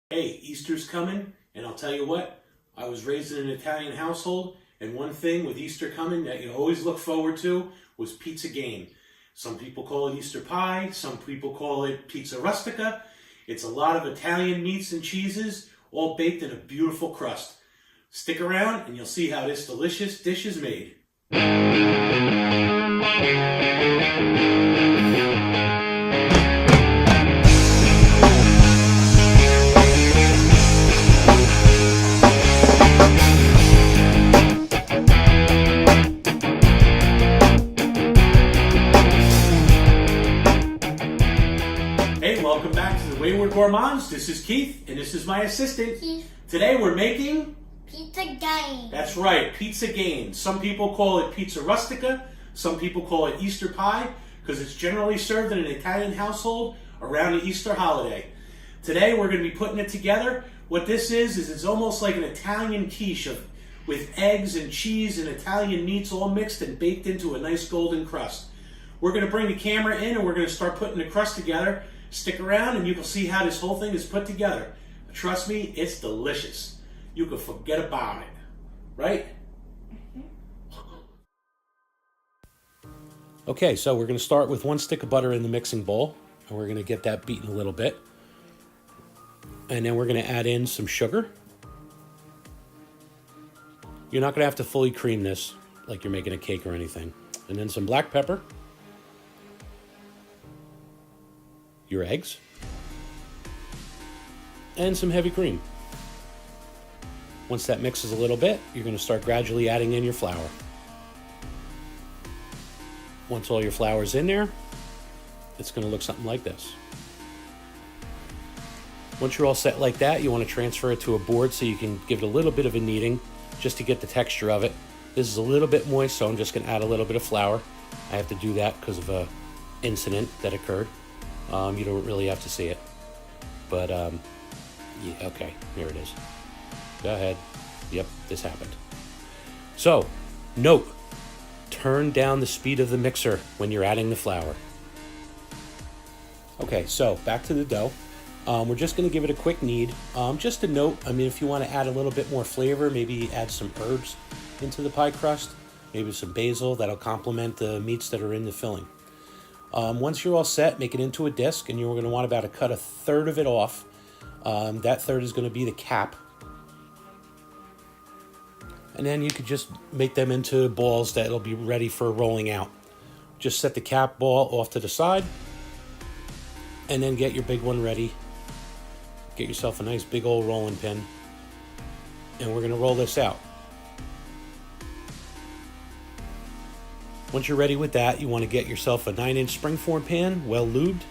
Hey, Easter's coming, and I'll tell you what, I was raised in an Italian household, and one thing with Easter coming that you always look forward to was Pizzagaina. Some people call it Easter pie, some people call it pizza rustica. It's a lot of Italian meats and cheeses, all baked in a beautiful crust. Stick around, and you'll see how this delicious dish is made. Hey, welcome back to the Wayward Gourmands. This is Keith, and this is my assistant. Keith. Today we're making... Pizzagaina. That's right, Pizzagaina. Some people call it pizza rustica. Some people call it Easter pie because it's generally served in an Italian household around the Easter holiday. Today we're going to be putting it together. What this is it's almost like an Italian quiche with eggs and cheese and Italian meats all mixed and baked into a nice golden crust. We're going to bring the camera in and we're going to start putting the crust together. Stick around and you will see how this whole thing is put together. Trust me, it's delicious. You can forget about it, right? Okay, so we're going to start with 1 stick of butter in the mixing bowl, and we're going to get that beaten a little bit. And then we're going to add in some sugar. You're not going to have to fully cream this like you're making a cake or anything. And then some black pepper. Your eggs. And some heavy cream. Once that mixes a little bit, you're going to start gradually adding in your flour. Once all your flour is in there, it's going to look something like this. Once you're all set like that, you want to transfer it to a board so you can give it a little bit of a kneading just to get the texture of it. This is a little bit moist, so I'm just going to add a little bit of flour. I have to do that because of an incident that occurred. You don't really have to see it. But, yeah, okay, here it is. Go ahead. Yep, this happened. So, note, turn down the speed of the mixer when you're adding the flour. Okay, so back to the dough. We're just going to give it a quick knead. Just a note, I mean, if you want to add a little bit more flavor, maybe add some herbs into the pie crust, maybe some basil, that'll complement the meats that are in the filling. Once you're all set, make it into a disc, and you're going to want about to cut a third of it off. That third is going to be the cap. And then you could just make them into balls that'll be ready for rolling out. Just set the cap ball off to the side, and then get your big one ready. Get yourself a nice big old rolling pin, and we're going to roll this out. Once you're ready with that, you want to get yourself a 9-inch springform pan, well lubed.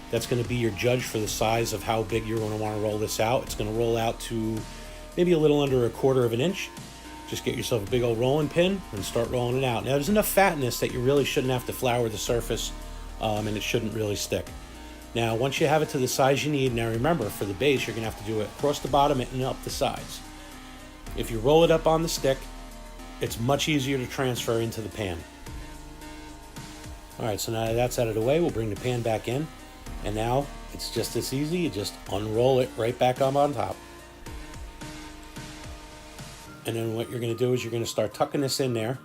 That's going to be your judge for the size of how big you're going to want to roll this out. It's going to roll out to maybe a little under 1/4 of an inch. Just get yourself a big old rolling pin and start rolling it out. Now, there's enough fat in this that you really shouldn't have to flour the surface, and it shouldn't really stick. Now, once you have it to the size you need, now remember, for the base, you're going to have to do it across the bottom and up the sides. If you roll it up on the stick, it's much easier to transfer into the pan. All right, so now that's out of the way, we'll bring the pan back in. And now, it's just as easy, you just unroll it right back up on top. And then what you're going to do is you're going to start tucking this in there.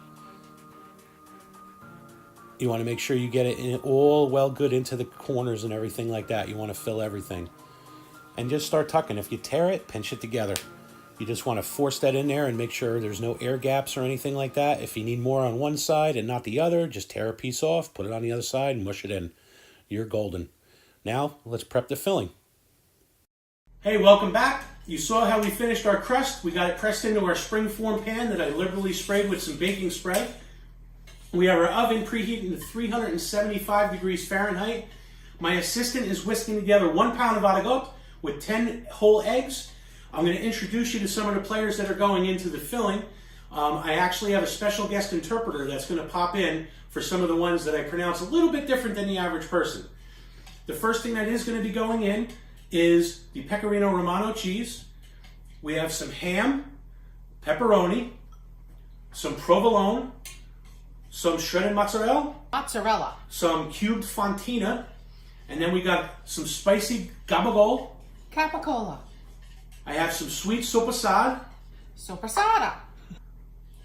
You want to make sure you get it in all well good into the corners and everything like that. You want to fill everything. And just start tucking. If you tear it, pinch it together. You just want to force that in there and make sure there's no air gaps or anything like that. If you need more on one side and not the other, just tear a piece off, put it on the other side, and mush it in. You're golden. Now, let's prep the filling. Hey, welcome back. You saw how we finished our crust. We got it pressed into our springform pan that I liberally sprayed with some baking spray. We have our oven preheating to 375 degrees Fahrenheit. My assistant is whisking together 1 pound of aragot with 10 whole eggs. I'm going to introduce you to some of the players that are going into the filling. I actually have a special guest interpreter that's going to pop in for some of the ones that I pronounce a little bit different than the average person. The first thing that is going to be going in is the pecorino Romano cheese. We have some ham, pepperoni, some provolone, some shredded mozzarella, some cubed fontina, and then we got some spicy gabagool, capicola, I have some sweet soppressata. Soppressata.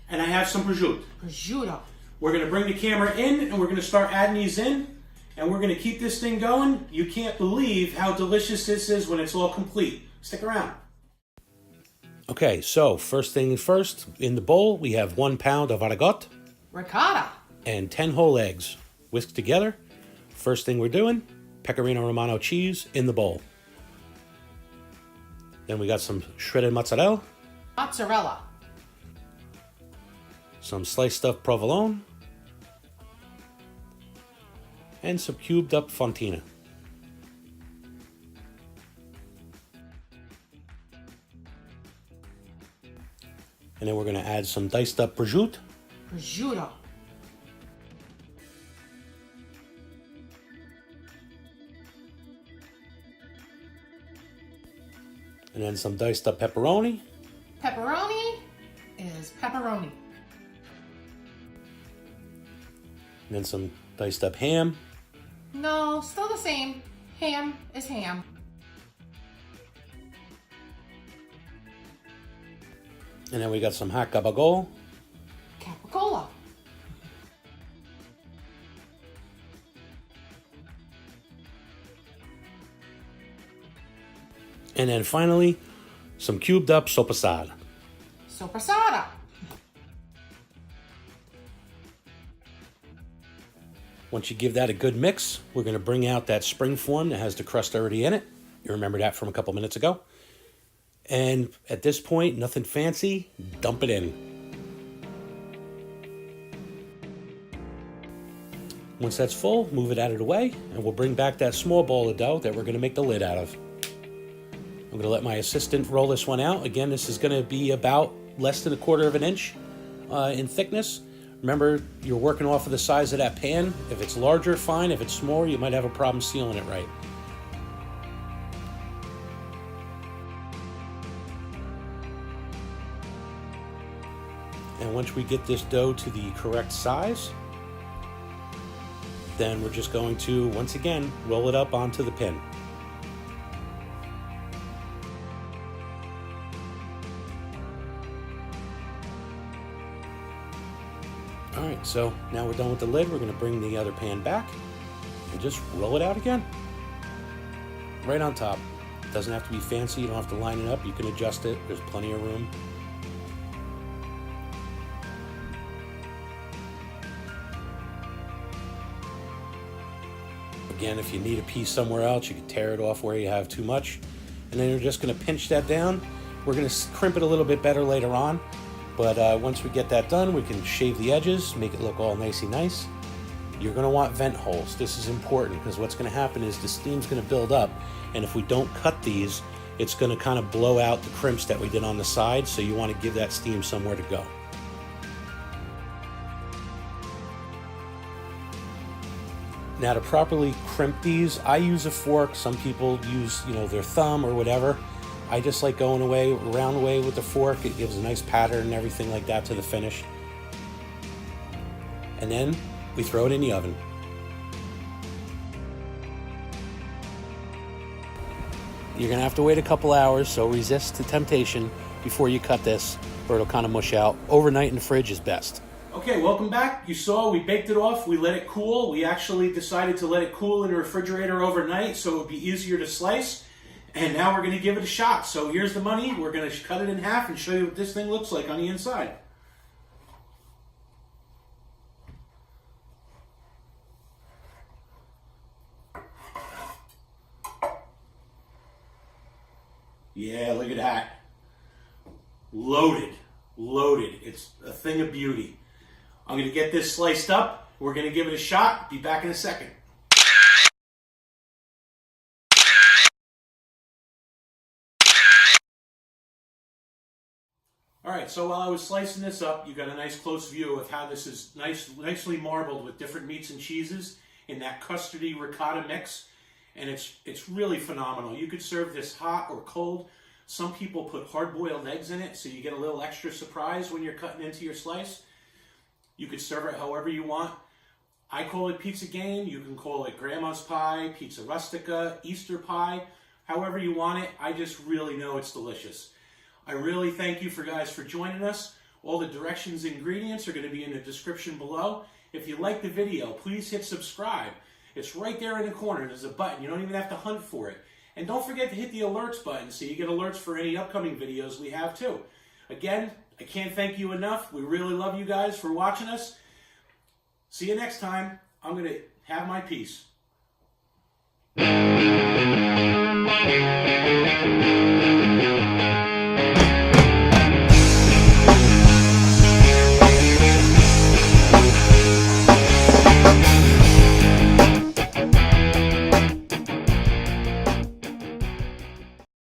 And I have some prosciutto. Prosciutto. We're going to bring the camera in and we're going to start adding these in. And we're going to keep this thing going. You can't believe how delicious this is when it's all complete. Stick around. Okay, so first thing first, in the bowl we have 1 pound of Ricotta. and 10 whole eggs whisked together. First thing we're doing, pecorino Romano cheese in the bowl. Then we got some shredded mozzarella, some sliced stuffed provolone, and some cubed up fontina. And then we're going to add some diced up prosciutto. And then some diced up pepperoni. Pepperoni is pepperoni. And then some diced up ham. No, still the same. Ham is ham. And then we got some hot gabagool. Capicola. And then finally, some cubed up soppressata. Soppressata. Once you give that a good mix, we're going to bring out that spring form that has the crust already in it. You remember that from a couple minutes ago. And at this point, nothing fancy, dump it in. Once that's full, move it out of the way, and we'll bring back that small bowl of dough that we're going to make the lid out of. I'm going to let my assistant roll this one out. Again, this is going to be about less than 1/4 of an inch in thickness. Remember, you're working off of the size of that pan. If it's larger, fine. If it's smaller, you might have a problem sealing it right. And once we get this dough to the correct size, then we're just going to, once again, roll it up onto the pin. All right, so now we're done with the lid. We're going to bring the other pan back and just roll it out again. Right on top. It doesn't have to be fancy. You don't have to line it up. You can adjust it. There's plenty of room. Again, if you need a piece somewhere else, you can tear it off where you have too much. And then you're just going to pinch that down. We're going to crimp it a little bit better later on. But once we get that done, we can shave the edges, make it look all nicey nice. You're going to want vent holes. This is important because what's going to happen is the steam's going to build up. And if we don't cut these, it's going to kind of blow out the crimps that we did on the side. So you want to give that steam somewhere to go. Now to properly crimp these, I use a fork. Some people use, their thumb or whatever. I just like going around the way with the fork. It gives a nice pattern and everything like that to the finish. And then we throw it in the oven. You're gonna have to wait a couple hours, so resist the temptation before you cut this, or it'll kind of mush out. Overnight in the fridge is best. Okay, welcome back. You saw we baked it off, we let it cool. We actually decided to let it cool in the refrigerator overnight so it would be easier to slice. And now we're going to give it a shot. So here's the money. We're going to cut it in half and show you what this thing looks like on the inside. Yeah, look at that. Loaded. It's a thing of beauty. I'm going to get this sliced up. We're going to give it a shot. Be back in a second. All right, so while I was slicing this up, you got a nice close view of how this is nicely marbled with different meats and cheeses in that custardy ricotta mix. And it's really phenomenal. You could serve this hot or cold. Some people put hard-boiled eggs in it, so you get a little extra surprise when you're cutting into your slice. You could serve it however you want. I call it Pizzagaina. You can call it Grandma's Pie, Pizza Rustica, Easter Pie. however you want it. I just really know it's delicious. I really thank you guys for joining us. All the directions and ingredients are going to be in the description below. If you like the video, please hit subscribe. It's right there in the corner. There's a button. You don't even have to hunt for it. And don't forget to hit the alerts button so you get alerts for any upcoming videos we have too. Again, I can't thank you enough. We really love you guys for watching us. See you next time. I'm going to have my piece.